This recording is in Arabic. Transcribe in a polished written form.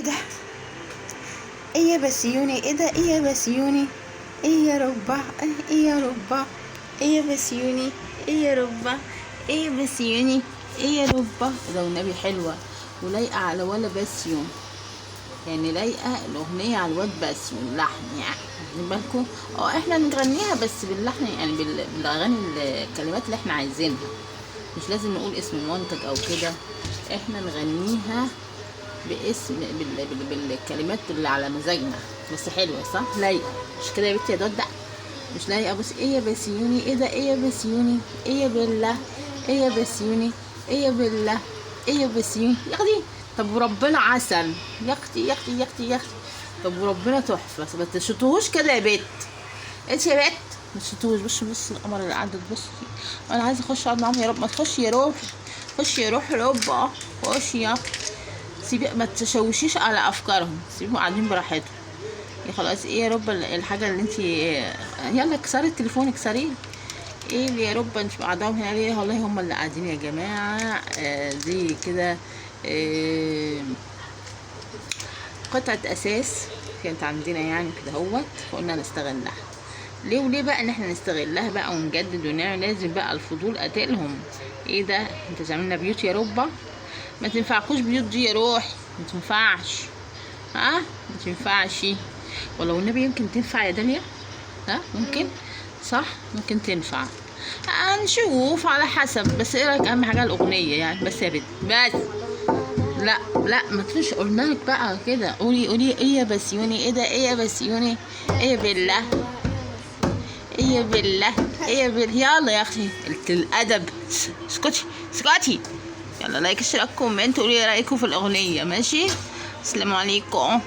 ده؟ ايه يا بسيوني؟ ايه ده؟ ايه يا بسيوني؟ ايه يا ربع؟ ايه يا ربع؟ ايه يا بسيوني؟ ايه يا ربع؟ ايه يا بسيوني؟ ايه يا ربع؟ ده والنبي حلوة ولايقة على ولا بسيون، يعني لايقة الأغنية على الواد بسيون اللحن، يعني واخدين بالكم؟ احنا نغنيها بس باللحن، يعني بالأغاني الكلمات اللي احنا عايزينها، مش لازم نقول اسم المنتج او كده، احنا نغنيها باسم بالكلمات اللي على مزاجنا، بس حلوه صح؟ لايقه مش كده يا بنتي يا دودة؟ مش لايقه؟ بص، ايه يا بسيوني؟ ايه ده؟ ايه يا بسيوني؟ ايه يا بله؟ ايه يا بسيوني؟ ايه يا بله؟ ايه يا بسيوني يا اختي؟ طب وربنا عسل يا اختي يا اختي يا اختي يا اختي، طب وربنا تحفه، بس ما تشطوهوش كده يا بت، انت يا بت ما تشطوهوش. بص القمر اللي قاعده تبص فيه، انا عايزه اخش اقعد معاهم. يا رب ما تخش يا روح، خش يا روح يا رب، خش يا سيبي، ما تشوشيش على افكارهم، سيبهم قاعدين براحتهم يا خلاص. ايه يا رب الحاجه اللي انت، يلا اكسري التليفون اكسريه. ايه اللي يا رب انت قاعدهم هنا ليه؟ والله هم اللي قاعدين يا جماعه. دي كده قطعه اساس كانت عندنا يعني كده اهوت، فقلنا نستغلها. ليه وليه بقى ان احنا نستغلها بقى ونجدد ونعمل؟ لازم بقى الفضول قاتلهم. ايه ده؟ انت تعملنا بيوت يا ربة؟ ما تنفعكوش بيوت دي يا روحي، ما تنفعش، ما تنفعش. ولو النبي يمكن تنفع يا داليا، ممكن، صح، ممكن تنفع، هنشوف على حسب. بس ايه رايك؟ اهم حاجه الاغنيه يعني، بس يا بنت بس. لا لا ما تفش، قلنا لك بقى كده، قولي ايه يا بسيوني؟ ايه ده؟ ايه يا بسيوني؟ ايه بالله؟ ايه يا بالله؟ ايه يا بالله؟ يلا يا اختي قلت الادب، اسكتي اسكتي. يلا لايك اشتراك كومنت، قولي رايكم في الاغنيه، ماشي؟ السلام عليكم.